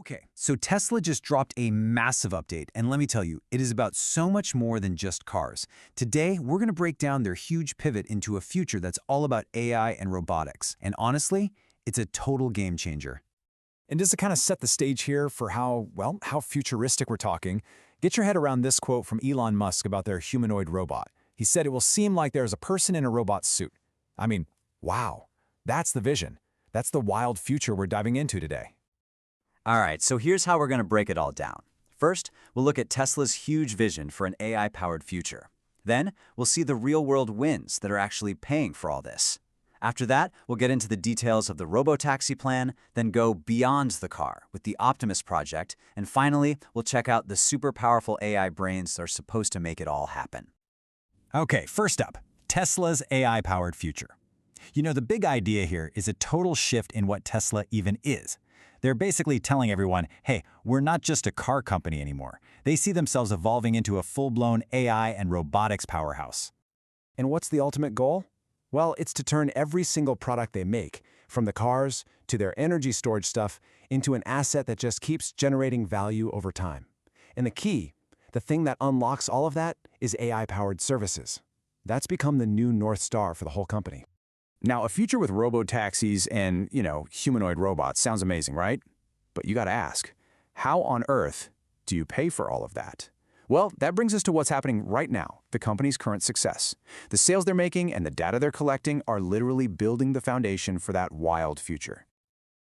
Okay, so Tesla just dropped a massive update, and let me tell you, it is about so much more than just cars. Today, we're going to break down their huge pivot into a future that's all about AI and robotics. And honestly, it's a total game changer. And just to kind of set the stage here for how futuristic we're talking, get your head around this quote from Elon Musk about their humanoid robot. He said it will seem like there's a person in a robot suit. I mean, wow, that's the vision. That's the wild future we're diving into today. All right, so here's how we're going to break it all down. First, we'll look at Tesla's huge vision for an AI-powered future. Then, we'll see the real-world wins that are actually paying for all this. After that, we'll get into the details of the Robotaxi plan, then go beyond the car with the Optimus project, and finally, we'll check out the super powerful AI brains that are supposed to make it all happen. Okay, first up, Tesla's AI-powered future. You know, the big idea here is a total shift in what Tesla even is. They're basically telling everyone, hey, we're not just a car company anymore. They see themselves evolving into a full-blown AI and robotics powerhouse. And what's the ultimate goal? Well, it's to turn every single product they make, from the cars to their energy storage stuff, into an asset that just keeps generating value over time. And the thing that unlocks all of that, is AI-powered services. That's become the new North Star for the whole company. Now, a future with robotaxis and, humanoid robots sounds amazing, right? But you gotta ask, how on earth do you pay for all of that? Well, that brings us to what's happening right now, the company's current success. The sales they're making and the data they're collecting are literally building the foundation for that wild future.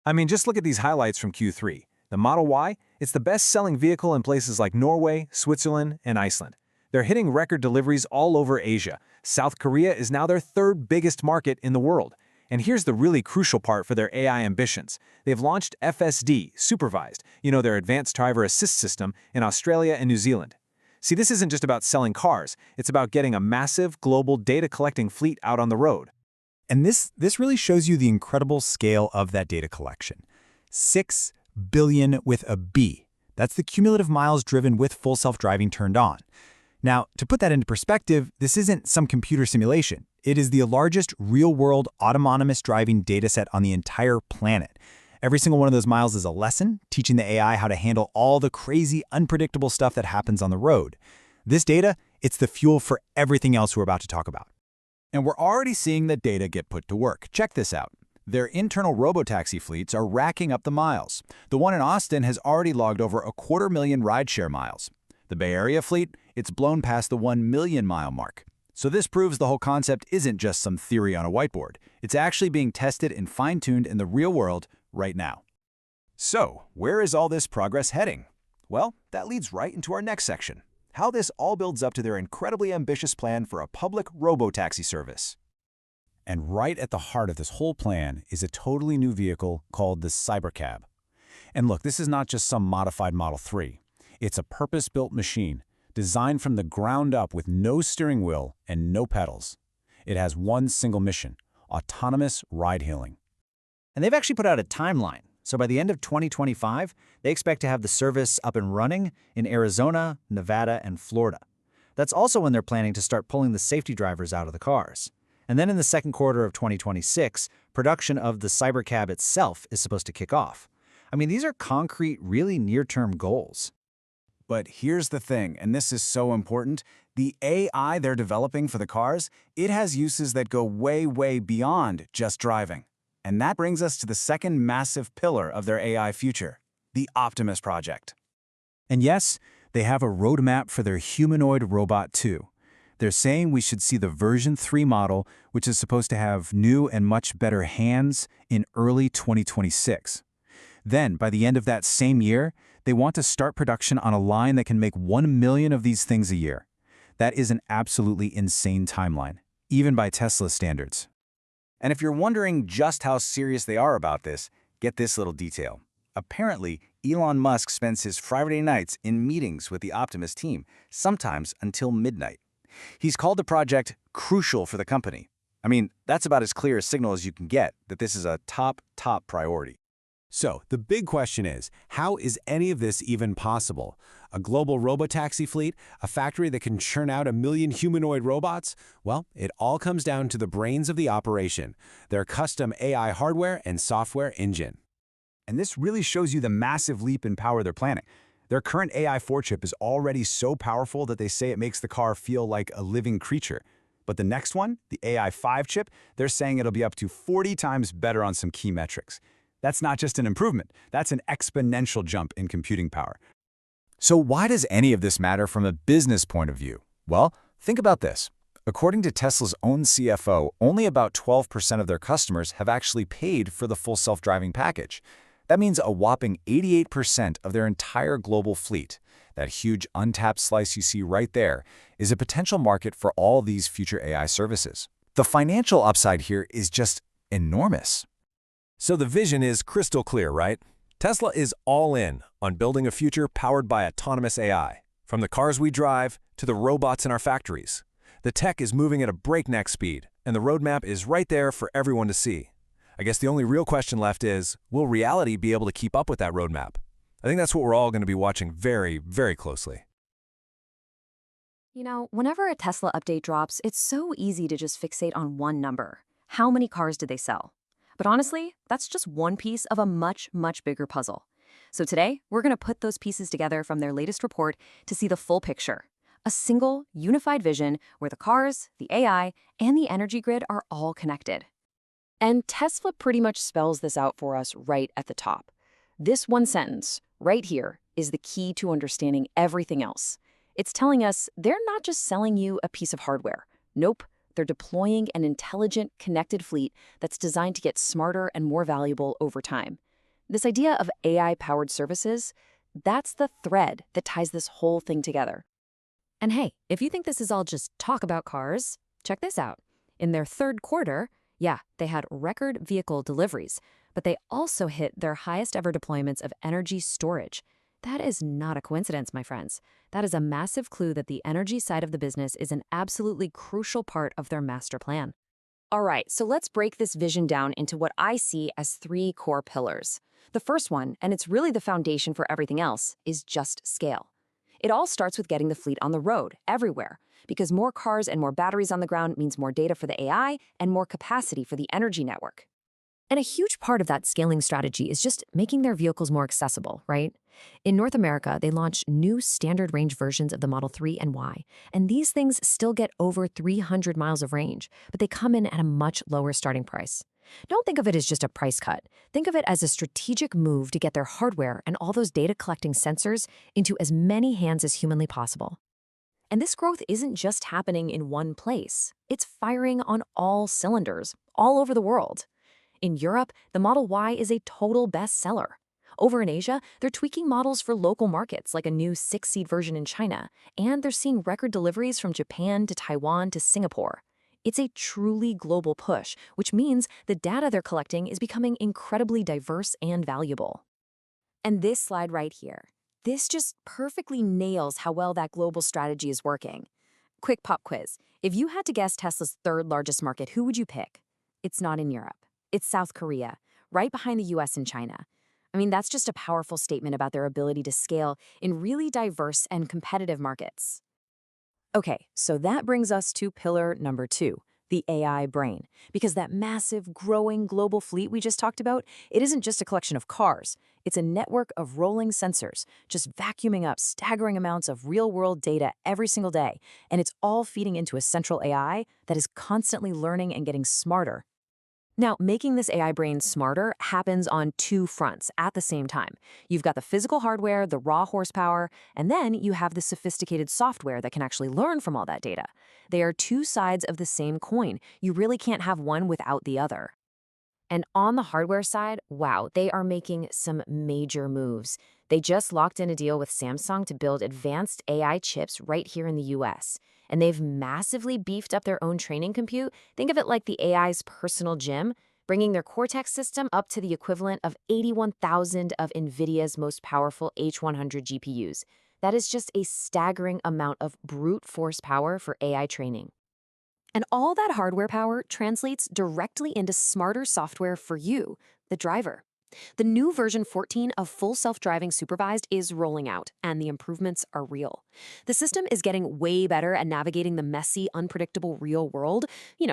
I mean, just look at these highlights from Q3. The Model Y, it's the best-selling vehicle in places like Norway, Switzerland, and Iceland. They're hitting record deliveries all over Asia. South Korea is now their third biggest market in the world. And here's the really crucial part for their AI ambitions. They've launched FSD Supervised, their advanced driver assist system, in Australia and New Zealand. See, this isn't just about selling cars. It's about getting a massive global data collecting fleet out on the road. And this really shows you the incredible scale of that data collection. 6 billion with a B. That's the cumulative miles driven with full self-driving turned on. Now, to put that into perspective, this isn't some computer simulation. It is the largest real-world autonomous driving dataset on the entire planet. Every single one of those miles is a lesson, teaching the AI how to handle all the crazy, unpredictable stuff that happens on the road. This data, it's the fuel for everything else we're about to talk about. And we're already seeing that data get put to work. Check this out. Their internal robotaxi fleets are racking up the miles. The one in Austin has already logged over 250,000 rideshare miles. The Bay Area fleet, it's blown past the 1 million mile mark. So this proves the whole concept isn't just some theory on a whiteboard. It's actually being tested and fine-tuned in the real world right now. So, where is all this progress heading? Well, that leads right into our next section, how this all builds up to their incredibly ambitious plan for a public robotaxi service. And right at the heart of this whole plan is a totally new vehicle called the Cybercab. And look, this is not just some modified Model 3. It's a purpose-built machine, designed from the ground up with no steering wheel and no pedals. It has one single mission: autonomous ride-hailing. And they've actually put out a timeline. So by the end of 2025, they expect to have the service up and running in Arizona, Nevada, and Florida. That's also when they're planning to start pulling the safety drivers out of the cars. And then in the second quarter of 2026, production of the Cybercab itself is supposed to kick off. I mean, these are concrete, really near-term goals. But here's the thing, and this is so important, the AI they're developing for the cars, it has uses that go way, way beyond just driving. And that brings us to the second massive pillar of their AI future, the Optimus project. And yes, they have a roadmap for their humanoid robot too. They're saying we should see the version 3 model, which is supposed to have new and much better hands, in early 2026. Then, by the end of that same year, they want to start production on a line that can make 1 million of these things a year. That is an absolutely insane timeline, even by Tesla standards. And if you're wondering just how serious they are about this, get this little detail. Apparently, Elon Musk spends his Friday nights in meetings with the Optimus team, sometimes until midnight. He's called the project crucial for the company. I mean, that's about as clear a signal as you can get that this is a top priority. So, the big question is, how is any of this even possible? A global robotaxi fleet? A factory that can churn out 1 million humanoid robots? Well, it all comes down to the brains of the operation, their custom AI hardware and software engine. And this really shows you the massive leap in power they're planning. Their current AI-4 chip is already so powerful that they say it makes the car feel like a living creature. But the next one, the AI-5 chip, they're saying it'll be up to 40 times better on some key metrics. That's not just an improvement, that's an exponential jump in computing power. So why does any of this matter from a business point of view? Well, think about this. According to Tesla's own CFO, only about 12% of their customers have actually paid for the full self-driving package. That means a whopping 88% of their entire global fleet, that huge untapped slice you see right there, is a potential market for all these future AI services. The financial upside here is just enormous. So the vision is crystal clear, right? Tesla is all in on building a future powered by autonomous AI. From the cars we drive to the robots in our factories. The tech is moving at a breakneck speed, and the roadmap is right there for everyone to see. I guess the only real question left is, will reality be able to keep up with that roadmap? I think that's what we're all going to be watching very, very closely. You know, whenever a Tesla update drops, it's so easy to just fixate on one number. How many cars did they sell? But honestly, that's just one piece of a much, much bigger puzzle. So today, we're going to put those pieces together from their latest report to see the full picture. A single, unified vision where the cars, the AI, and the energy grid are all connected. And Tesla pretty much spells this out for us right at the top. This one sentence, right here, is the key to understanding everything else. It's telling us they're not just selling you a piece of hardware. Nope, they're deploying an intelligent, connected fleet that's designed to get smarter and more valuable over time. This idea of AI-powered services, that's the thread that ties this whole thing together. And hey, if you think this is all just talk about cars, check this out. In their third quarter, yeah, they had record vehicle deliveries, but they also hit their highest ever deployments of energy storage. That is not a coincidence, my friends. That is a massive clue that the energy side of the business is an absolutely crucial part of their master plan. All right, so let's break this vision down into what I see as three core pillars. The first one, and it's really the foundation for everything else, is just scale. It all starts with getting the fleet on the road, everywhere, because more cars and more batteries on the ground means more data for the AI and more capacity for the energy network. And a huge part of that scaling strategy is just making their vehicles more accessible, right? In North America, they launched new standard range versions of the Model 3 and Y, and these things still get over 300 miles of range, but they come in at a much lower starting price. Don't think of it as just a price cut. Think of it as a strategic move to get their hardware and all those data-collecting sensors into as many hands as humanly possible. And this growth isn't just happening in one place. It's firing on all cylinders, all over the world. In Europe, the Model Y is a total bestseller. Over in Asia, they're tweaking models for local markets, like a new 6-seat version in China, and they're seeing record deliveries from Japan to Taiwan to Singapore. It's a truly global push, which means the data they're collecting is becoming incredibly diverse and valuable. And this slide right here, this just perfectly nails how well that global strategy is working. Quick pop quiz. If you had to guess Tesla's third largest market, who would you pick? It's not in Europe. It's South Korea, right behind the US and China. I mean, that's just a powerful statement about their ability to scale in really diverse and competitive markets. Okay, so that brings us to pillar number 2, the AI brain. Because that massive, growing global fleet we just talked about, it isn't just a collection of cars. It's a network of rolling sensors, just vacuuming up staggering amounts of real-world data every single day. And it's all feeding into a central AI that is constantly learning and getting smarter. Now, making this AI brain smarter happens on two fronts at the same time. You've got the physical hardware, the raw horsepower, and then you have the sophisticated software that can actually learn from all that data. They are two sides of the same coin. You really can't have one without the other. And on the hardware side, wow, they are making some major moves. They just locked in a deal with Samsung to build advanced AI chips right here in the US. And they've massively beefed up their own training compute. Think of it like the AI's personal gym, bringing their Cortex system up to the equivalent of 81,000 of NVIDIA's most powerful H100 GPUs. That is just a staggering amount of brute force power for AI training. And all that hardware power translates directly into smarter software for you, the driver. The new version 14 of full self-driving supervised is rolling out, and the improvements are real. The system is getting way better at navigating the messy, unpredictable real world,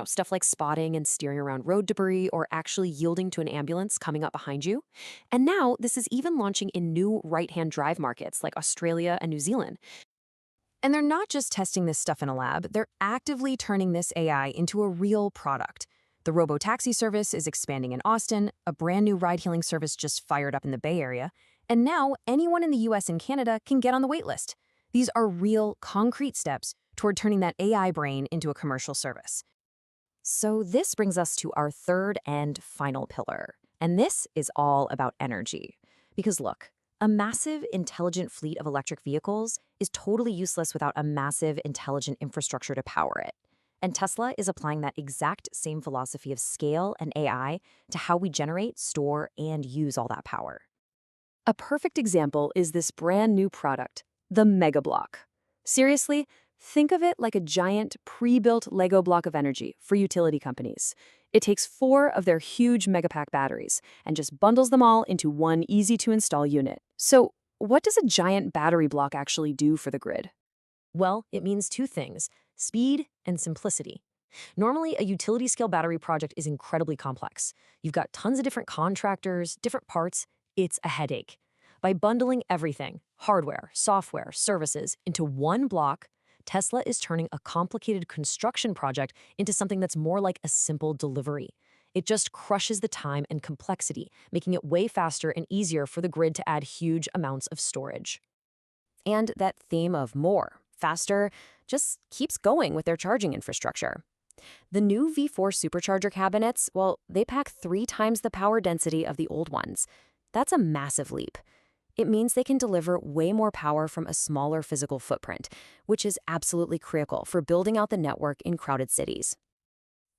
stuff like spotting and steering around road debris or actually yielding to an ambulance coming up behind you. And now this is even launching in new right-hand drive markets like Australia and New Zealand. And they're not just testing this stuff in a lab, they're actively turning this AI into a real product. The Robotaxi service is expanding in Austin, a brand new ride-hailing service just fired up in the Bay Area, and now anyone in the US and Canada can get on the waitlist. These are real, concrete steps toward turning that AI brain into a commercial service. So this brings us to our third and final pillar, and this is all about energy. Because look, a massive, intelligent fleet of electric vehicles is totally useless without a massive, intelligent infrastructure to power it. And Tesla is applying that exact same philosophy of scale and AI to how we generate, store, and use all that power. A perfect example is this brand new product, the Mega Block. Seriously, think of it like a giant, pre-built Lego block of energy for utility companies. It takes 4 of their huge Megapack batteries and just bundles them all into one easy-to-install unit. So, what does a giant battery block actually do for the grid? Well, it means 2 things: speed and simplicity. Normally, a utility-scale battery project is incredibly complex. You've got tons of different contractors, different parts. It's a headache. By bundling everything, hardware, software, services, into one block, Tesla is turning a complicated construction project into something that's more like a simple delivery. It just crushes the time and complexity, making it way faster and easier for the grid to add huge amounts of storage. And that theme of more, faster, just keeps going with their charging infrastructure. The new V4 supercharger cabinets, well, they pack 3 times the power density of the old ones. That's a massive leap. It means they can deliver way more power from a smaller physical footprint, which is absolutely critical for building out the network in crowded cities.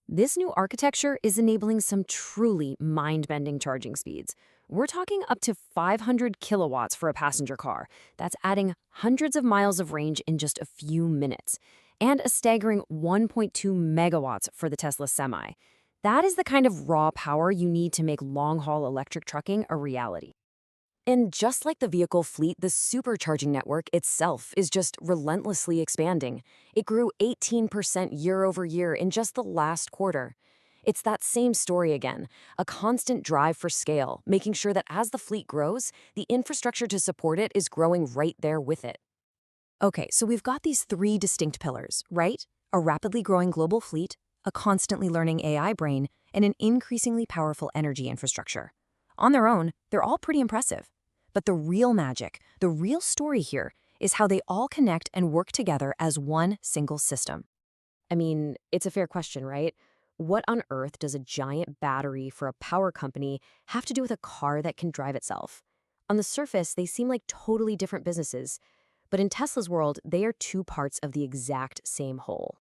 This new architecture is enabling some truly mind-bending charging speeds. We're talking up to 500 kilowatts for a passenger car. That's adding hundreds of miles of range in just a few minutes. And a staggering 1.2 megawatts for the Tesla Semi. That is the kind of raw power you need to make long-haul electric trucking a reality. And just like the vehicle fleet, the supercharging network itself is just relentlessly expanding. It grew 18% year over year in just the last quarter. It's that same story again, a constant drive for scale, making sure that as the fleet grows, the infrastructure to support it is growing right there with it. Okay, so we've got these 3 distinct pillars, right? A rapidly growing global fleet, a constantly learning AI brain, and an increasingly powerful energy infrastructure. On their own, they're all pretty impressive. But the real magic, the real story here, is how they all connect and work together as one single system. I mean, it's a fair question, right? What on earth does a giant battery for a power company have to do with a car that can drive itself? On the surface, they seem like totally different businesses. But in Tesla's world, they are 2 parts of the exact same whole.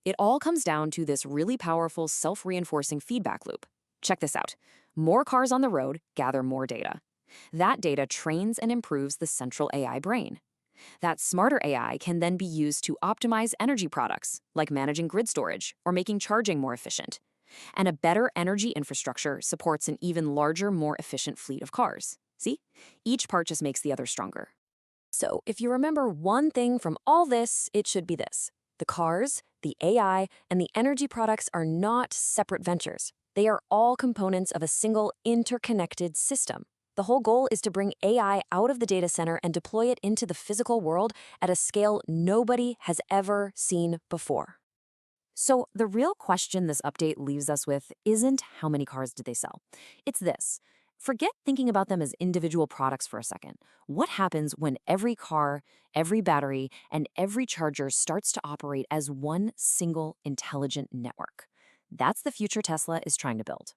It all comes down to this really powerful self-reinforcing feedback loop. Check this out. More cars on the road gather more data. That data trains and improves the central AI brain. That smarter AI can then be used to optimize energy products, like managing grid storage or making charging more efficient. And a better energy infrastructure supports an even larger, more efficient fleet of cars. See? Each part just makes the other stronger. So if you remember one thing from all this, it should be this. The cars, the AI, and the energy products are not separate ventures. They are all components of a single interconnected system. The whole goal is to bring AI out of the data center and deploy it into the physical world at a scale nobody has ever seen before. So the real question this update leaves us with isn't how many cars did they sell. It's this. Forget thinking about them as individual products for a second. What happens when every car, every battery, and every charger starts to operate as one single intelligent network? That's the future Tesla is trying to build.